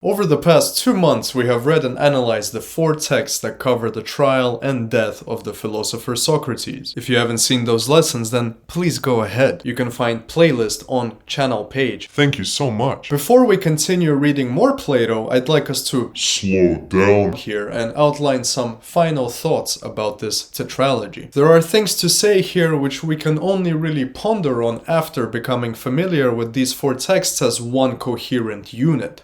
Over the past 2 months, we have read and analyzed the 4 texts that cover the trial and death of the philosopher Socrates. If you haven't seen those lessons, then please go ahead. You can find playlist on channel page. Thank you so much. Before we continue reading more Plato, I'd like us to slow down here and outline some final thoughts about this tetralogy. There are things to say here which we can only really ponder on after becoming familiar with these 4 texts as one coherent unit.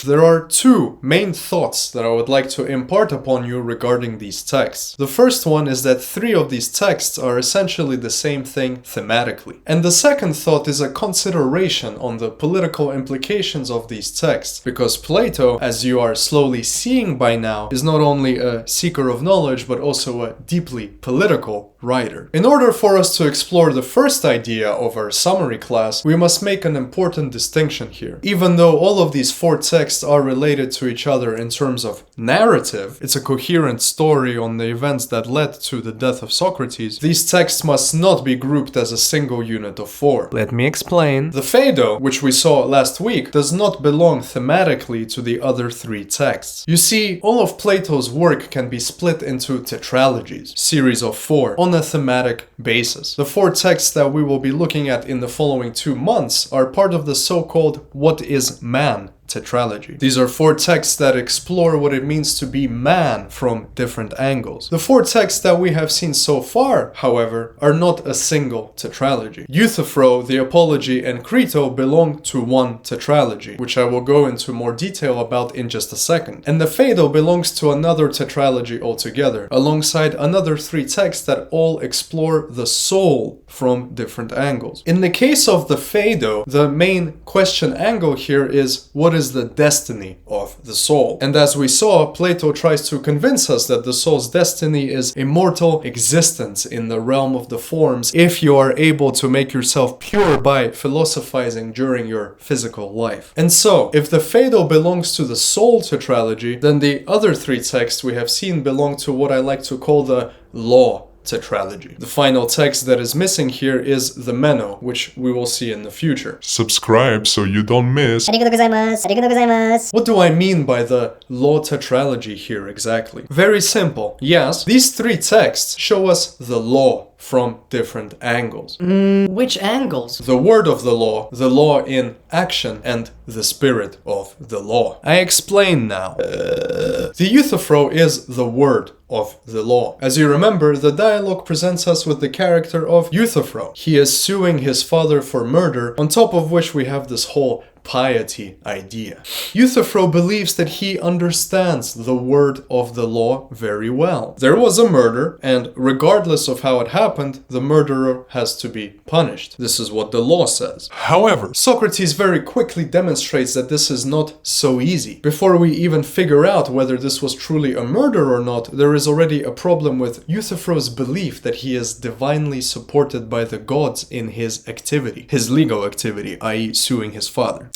There are 2 main thoughts that I would like to impart upon you regarding these texts. The first one is that 3 of these texts are essentially the same thing thematically. And the second thought is a consideration on the political implications of these texts, because Plato, as you are slowly seeing by now, is not only a seeker of knowledge but also a deeply political writer. In order for us to explore the first idea of our summary class, we must make an important distinction here. Even though all of these 4 texts are related to each other in terms of narrative, it's a coherent story on the events that led to the death of Socrates, these texts must not be grouped as a single unit of 4. Let me explain. The Phaedo, which we saw last week, does not belong thematically to the other 3 texts. You see, all of Plato's work can be split into tetralogies, series of 4, on a thematic basis. The 4 texts that we will be looking at in the following 2 months are part of the so-called What is Man tetralogy. These are 4 texts that explore what it means to be man from different angles. The 4 texts that we have seen so far, however, are not a single tetralogy. Euthyphro, the Apology, and Crito belong to one tetralogy, which I will go into more detail about in just a second. And the Phaedo belongs to another tetralogy altogether, alongside another 3 texts that all explore the soul from different angles. In the case of the Phaedo, the main question angle here is what is the destiny of the soul. And as we saw, Plato tries to convince us that the soul's destiny is immortal existence in the realm of the forms if you are able to make yourself pure by philosophizing during your physical life. And so, if the Phaedo belongs to the soul tetralogy, then the other 3 texts we have seen belong to what I like to call the law tetralogy. The final text that is missing here is the Meno, which we will see in the future. Subscribe so you don't miss. What do I mean by the law tetralogy here exactly? Very simple. Yes, these 3 texts show us the law from different angles. Which angles? The word of the law in action, and the spirit of the law. I explain now. The Euthyphro is the word of the law. As you remember, the dialogue presents us with the character of Euthyphro. He is suing his father for murder, on top of which we have this whole piety idea. Euthyphro believes that he understands the word of the law very well. There was a murder, and regardless of how it happened, the murderer has to be punished. This is what the law says. However, Socrates very quickly demonstrates that this is not so easy. Before we even figure out whether this was truly a murder or not, there is already a problem with Euthyphro's belief that he is divinely supported by the gods in his activity, his legal activity, i.e. suing his father.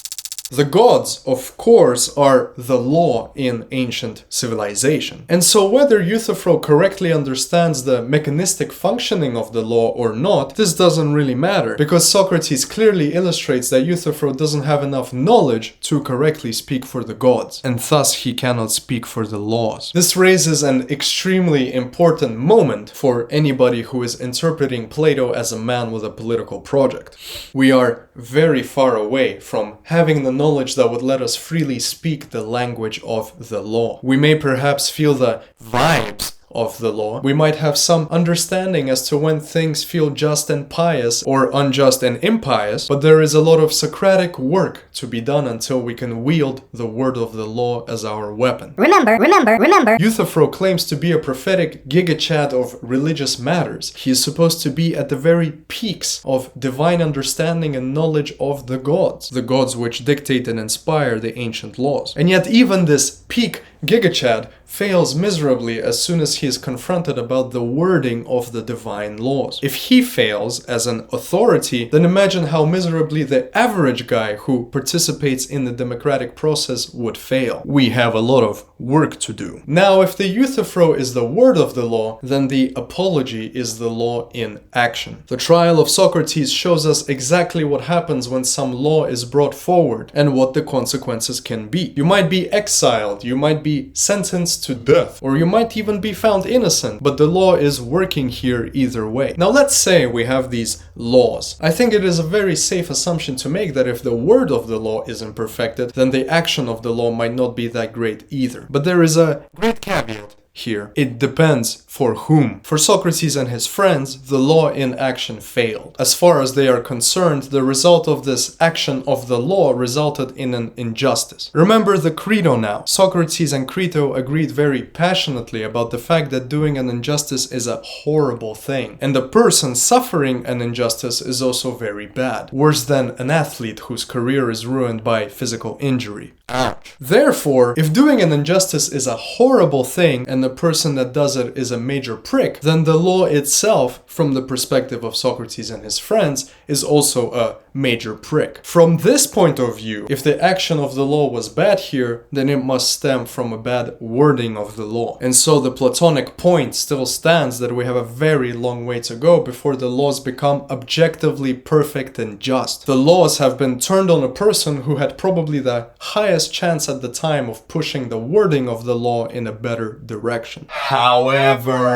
The gods, of course, are the law in ancient civilization. And so whether Euthyphro correctly understands the mechanistic functioning of the law or not, this doesn't really matter, because Socrates clearly illustrates that Euthyphro doesn't have enough knowledge to correctly speak for the gods, and thus he cannot speak for the laws. This raises an extremely important moment for anybody who is interpreting Plato as a man with a political project. We are very far away from having the knowledge that would let us freely speak the language of the law. We may perhaps feel the vibes of the law. We might have some understanding as to when things feel just and pious or unjust and impious, but there is a lot of Socratic work to be done until we can wield the word of the law as our weapon. Remember. Euthyphro claims to be a prophetic gigachad of religious matters. He is supposed to be at the very peaks of divine understanding and knowledge of the gods which dictate and inspire the ancient laws. And yet even this peak GigaChad fails miserably as soon as he is confronted about the wording of the divine laws. If he fails as an authority, then imagine how miserably the average guy who participates in the democratic process would fail. We have a lot of work to do. Now, if the Euthyphro is the word of the law, then the apology is the law in action. The trial of Socrates shows us exactly what happens when some law is brought forward and what the consequences can be. You might be exiled, you might be sentenced to death, or you might even be found innocent, but the law is working here either way. Now let's say we have these laws. I think it is a very safe assumption to make that if the word of the law isn't perfected, then the action of the law might not be that great either. But there is a great caveat here. It depends for whom. For Socrates and his friends, the law in action failed. As far as they are concerned, the result of this action of the law resulted in an injustice. Remember the Crito now. Socrates and Crito agreed very passionately about the fact that doing an injustice is a horrible thing, and the person suffering an injustice is also very bad. Worse than an athlete whose career is ruined by physical injury. Ouch. Therefore, if doing an injustice is a horrible thing and the person that does it is a major prick, then the law itself, from the perspective of Socrates and his friends, is also a major prick. From this point of view, if the action of the law was bad here, then it must stem from a bad wording of the law. And so the Platonic point still stands that we have a very long way to go before the laws become objectively perfect and just. The laws have been turned on a person who had probably the highest chance at the time of pushing the wording of the law in a better direction. However,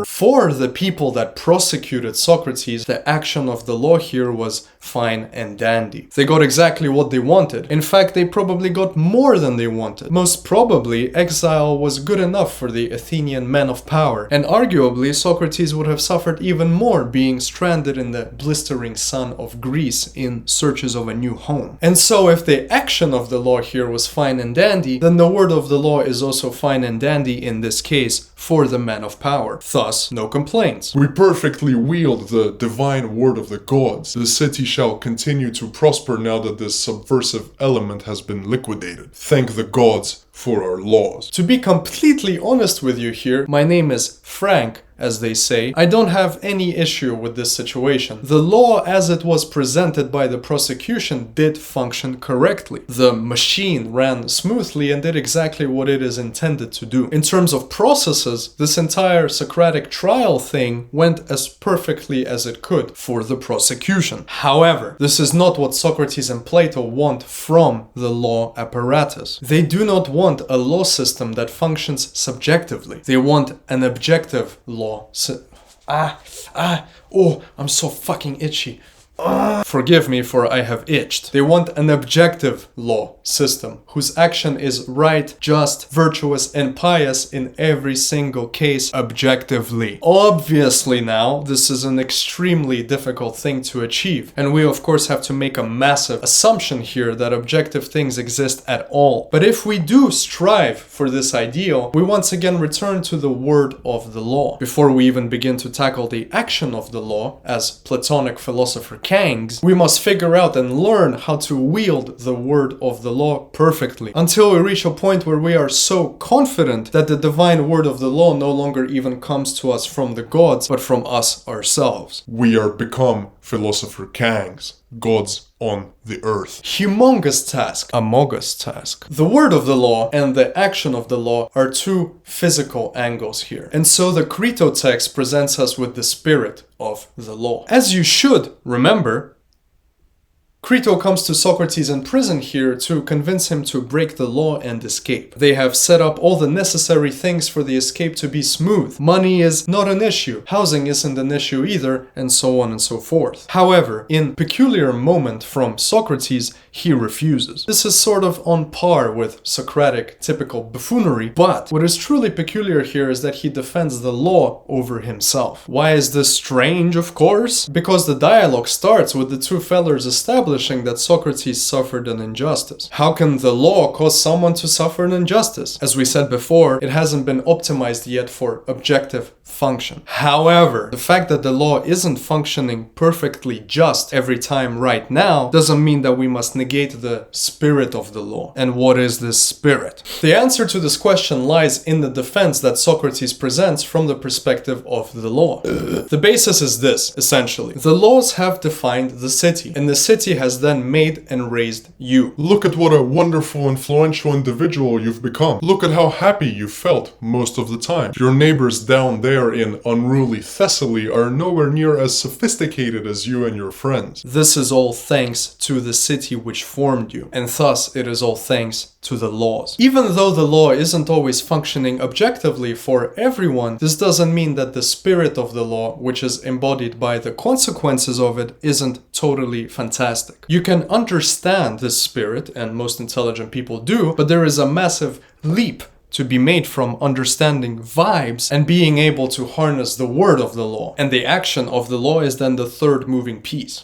for the people that prosecuted Socrates, the action of the law here was fine and dandy. They got exactly what they wanted. In fact, they probably got more than they wanted. Most probably, exile was good enough for the Athenian men of power, and arguably Socrates would have suffered even more being stranded in the blistering sun of Greece in searches of a new home. And so if the action of the law here was fine and dandy, then the word of the law is also fine and dandy in this case for the men of power. Thus, no complaints. We perfectly wield the divine word of the gods. The city shall continue to prosper now that this subversive element has been liquidated. Thank the gods for our laws. To be completely honest with you here, my name is Frank, as they say. I don't have any issue with this situation. The law as it was presented by the prosecution did function correctly. The machine ran smoothly and did exactly what it is intended to do. In terms of processes, this entire Socratic trial thing went as perfectly as it could for the prosecution. However, this is not what Socrates and Plato want from the law apparatus. They do not want a law system that functions subjectively. They want an objective law. Oh, I'm so fucking itchy. Forgive me for I have itched. They want an objective law system whose action is right, just, virtuous, and pious in every single case objectively. Obviously now, this is an extremely difficult thing to achieve, and we of course have to make a massive assumption here that objective things exist at all. But if we do strive for this ideal, we once again return to the word of the law. Before we even begin to tackle the action of the law, as Platonic philosopher Kangs, we must figure out and learn how to wield the word of the law perfectly, until we reach a point where we are so confident that the divine word of the law no longer even comes to us from the gods, but from us ourselves. We are become philosopher Kangs, gods on the earth. Humongous task, amogus task. The word of the law and the action of the law are two physical angles here. And so the Crito text presents us with the spirit of the law. As you should remember, Crito comes to Socrates in prison here to convince him to break the law and escape. They have set up all the necessary things for the escape to be smooth. Money is not an issue, housing isn't an issue either, and so on and so forth. However, in peculiar moment from Socrates, he refuses. This is sort of on par with Socratic typical buffoonery, but what is truly peculiar here is that he defends the law over himself. Why is this strange, of course? Because the dialogue starts with the two fellers establishing that Socrates suffered an injustice. How can the law cause someone to suffer an injustice? As we said before, it hasn't been optimized yet for objective function. However, the fact that the law isn't functioning perfectly just every time right now doesn't mean that we must negate the spirit of the law. And what is this spirit? The answer to this question lies in the defense that Socrates presents from the perspective of the law. The basis is this, essentially. The laws have defined the city, and the city has then made and raised you. Look at what a wonderful, influential individual you've become. Look at how happy you felt most of the time. Your neighbors down there in unruly Thessaly are nowhere near as sophisticated as you and your friends. This is all thanks to the city which formed you, and thus it is all thanks to the laws. Even though the law isn't always functioning objectively for everyone, this doesn't mean that the spirit of the law, which is embodied by the consequences of it, isn't totally fantastic. You can understand this spirit, and most intelligent people do, but there is a massive leap to be made from understanding vibes and being able to harness the word of the law. And the action of the law is then the third moving piece.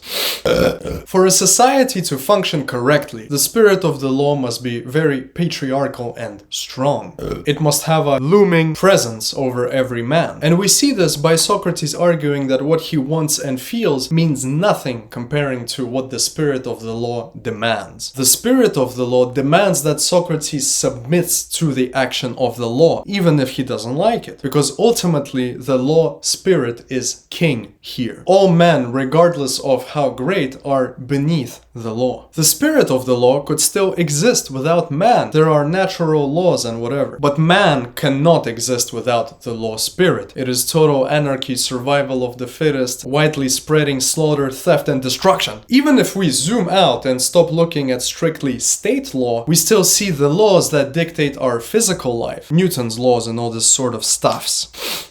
For a society to function correctly, the spirit of the law must be very patriarchal and strong. It must have a looming presence over every man. And we see this by Socrates arguing that what he wants and feels means nothing comparing to what the spirit of the law demands. The spirit of the law demands that Socrates submits to the action of the law, even if he doesn't like it, because ultimately the law spirit is king here. All men, regardless of how great, are beneath the law. The spirit of the law could still exist without man. There are natural laws and whatever, but man cannot exist without the law spirit. It is total anarchy, survival of the fittest, widely spreading slaughter, theft, and destruction. Even if we zoom out and stop looking at strictly state law, we still see the laws that dictate our physical life, Newton's laws and all this sort of stuffs.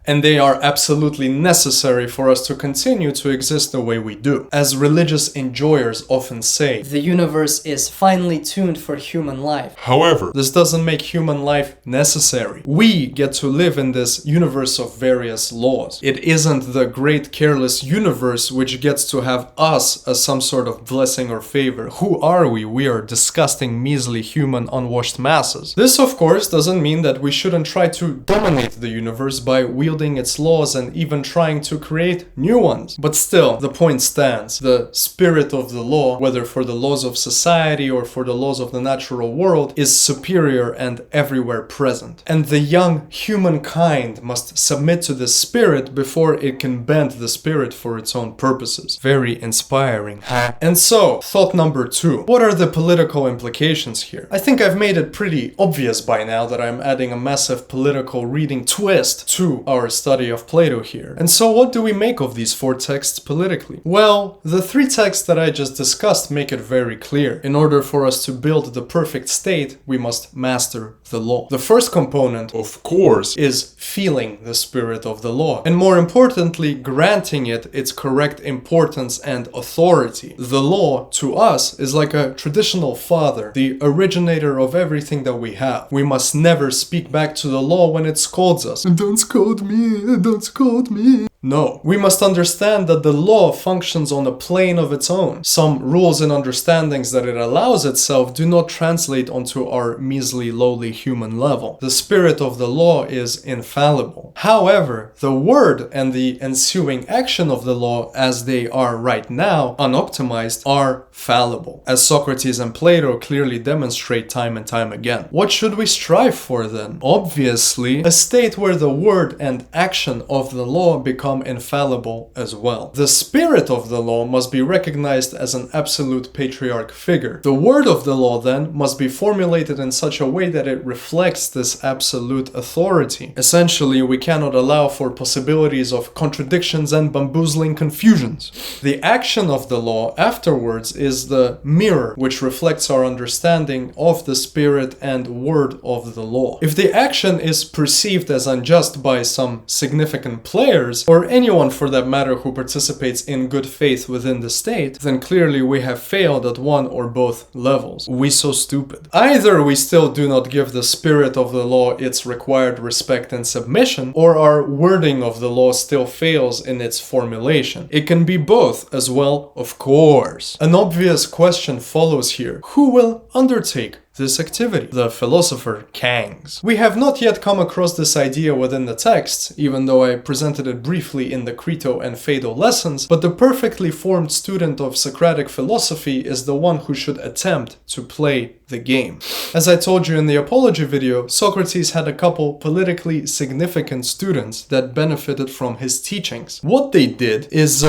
And they are absolutely necessary for us to continue to exist the way we do. As religious enjoyers often say, the universe is finely tuned for human life. However, this doesn't make human life necessary. We get to live in this universe of various laws. It isn't the great careless universe which gets to have us as some sort of blessing or favor. Who are we? We are disgusting, measly human unwashed masses. This, of course, doesn't mean that we shouldn't try to dominate the universe by wielding its laws and even trying to create new ones. But still, the point stands. The spirit of the law, whether for the laws of society or for the laws of the natural world, is superior and everywhere present. And the young humankind must submit to this spirit before it can bend the spirit for its own purposes. Very inspiring. And so, thought number 2. What are the political implications here? I think I've made it pretty obvious by now that I'm adding a massive political reading twist to our study of Plato here. And so what do we make of these 4 texts politically? Well, the 3 texts that I just discussed make it very clear. In order for us to build the perfect state, we must master the law. The first component, of course, is feeling the spirit of the law, and more importantly, granting it its correct importance and authority. The law, to us, is like a traditional father, the originator of everything that we have. We must never speak back to the law when it scolds us. Don't scold me, don't scold me. No, we must understand that the law functions on a plane of its own. Some rules and understandings that it allows itself do not translate onto our measly, lowly human level. The spirit of the law is infallible. However, the word and the ensuing action of the law, as they are right now, unoptimized, are fallible, as Socrates and Plato clearly demonstrate time and time again. What should we strive for then? Obviously, a state where the word and action of the law become infallible as well. The spirit of the law must be recognized as an absolute patriarch figure. The word of the law then must be formulated in such a way that it reflects this absolute authority. Essentially, we cannot allow for possibilities of contradictions and bamboozling confusions. The action of the law afterwards is the mirror which reflects our understanding of the spirit and word of the law. If the action is perceived as unjust by some significant players, or anyone for that matter who participates in good faith within the state, then clearly we have failed at one or both levels. We so stupid. Either we still do not give the spirit of the law its required respect and submission, or our wording of the law still fails in its formulation. It can be both as well, of course. An obvious question follows here. Who will undertake this activity. The philosopher Kangs. We have not yet come across this idea within the text, even though I presented it briefly in the Crito and Phaedo lessons, but the perfectly formed student of Socratic philosophy is the one who should attempt to play the game. As I told you in the apology video, Socrates had a couple politically significant students that benefited from his teachings. What they did is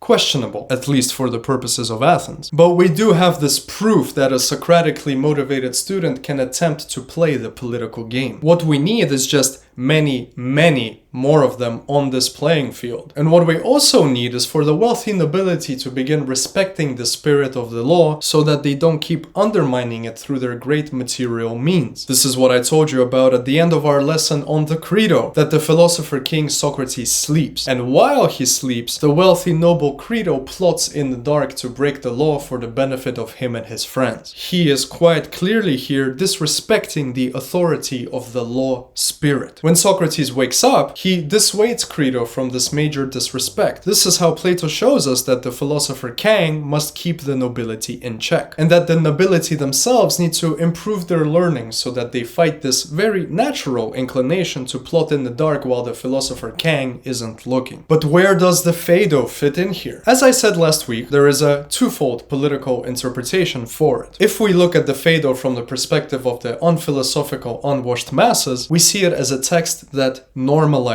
questionable, at least for the purposes of Athens. But we do have this proof that a Socratically motivated student can attempt to play the political game. What we need is just many more of them on this playing field. And what we also need is for the wealthy nobility to begin respecting the spirit of the law so that they don't keep undermining it through their great material means. This is what I told you about at the end of our lesson on the Crito, that the philosopher king Socrates sleeps. And while he sleeps, the wealthy noble Crito plots in the dark to break the law for the benefit of him and his friends. He is quite clearly here disrespecting the authority of the law spirit. When Socrates wakes up, he dissuades Crito from this major disrespect. This is how Plato shows us that the philosopher Kang must keep the nobility in check, and that the nobility themselves need to improve their learning so that they fight this very natural inclination to plot in the dark while the philosopher Kang isn't looking. But where does the Phaedo fit in here? As I said last week, there is a twofold political interpretation for it. If we look at the Phaedo from the perspective of the unphilosophical, unwashed masses, we see it as a text that normalizes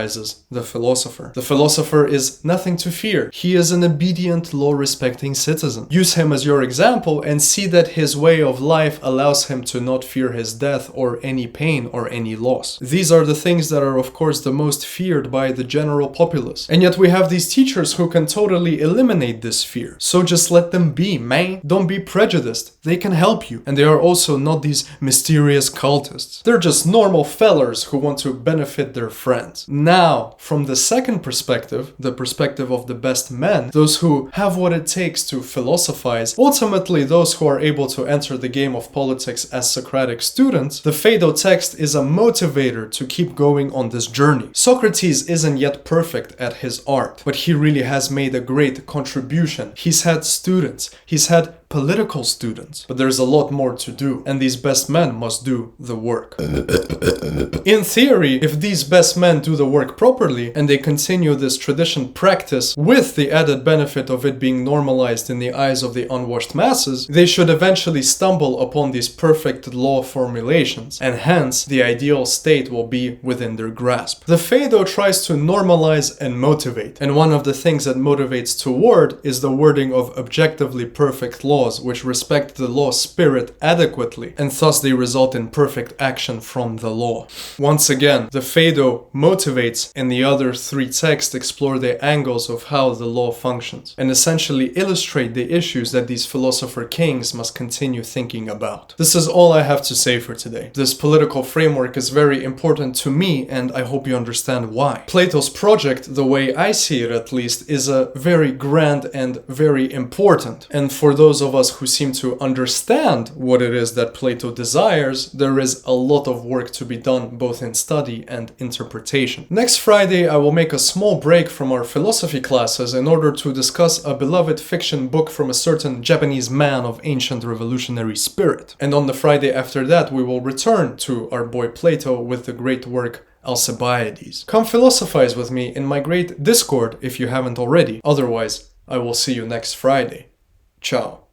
the philosopher. The philosopher is nothing to fear. He is an obedient, law-respecting citizen. Use him as your example and see that his way of life allows him to not fear his death or any pain or any loss. These are the things that are, of course, the most feared by the general populace. And yet we have these teachers who can totally eliminate this fear. So just let them be, man. Don't be prejudiced. They can help you. And they are also not these mysterious cultists. They're just normal fellers who want to benefit their friends. Now, from the second perspective, the perspective of the best men, those who have what it takes to philosophize, ultimately those who are able to enter the game of politics as Socratic students, the Phaedo text is a motivator to keep going on this journey. Socrates isn't yet perfect at his art, but he really has made a great contribution. He's had students, he's had political students, but there's a lot more to do, and these best men must do the work. In theory, if these best men do the work properly, and they continue this tradition practice with the added benefit of it being normalized in the eyes of the unwashed masses, they should eventually stumble upon these perfect law formulations, and hence the ideal state will be within their grasp. The Phaedo tries to normalize and motivate, and one of the things that motivates toward is the wording of objectively perfect laws which respect the law spirit adequately, and thus they result in perfect action from the law. Once again, the Phaedo motivates, and the other three texts explore the angles of how the law functions, and essentially illustrate the issues that these philosopher kings must continue thinking about. This is all I have to say for today. This political framework is very important to me, and I hope you understand why. Plato's project, the way I see it at least, is a very grand and very important, and for those of us who seem to understand what it is that Plato desires, there is a lot of work to be done both in study and interpretation. Next Friday, I will make a small break from our philosophy classes in order to discuss a beloved fiction book from a certain Japanese man of ancient revolutionary spirit. And on the Friday after that, we will return to our boy Plato with the great work Alcibiades. Come philosophize with me in my great Discord if you haven't already. Otherwise, I will see you next Friday. Ciao.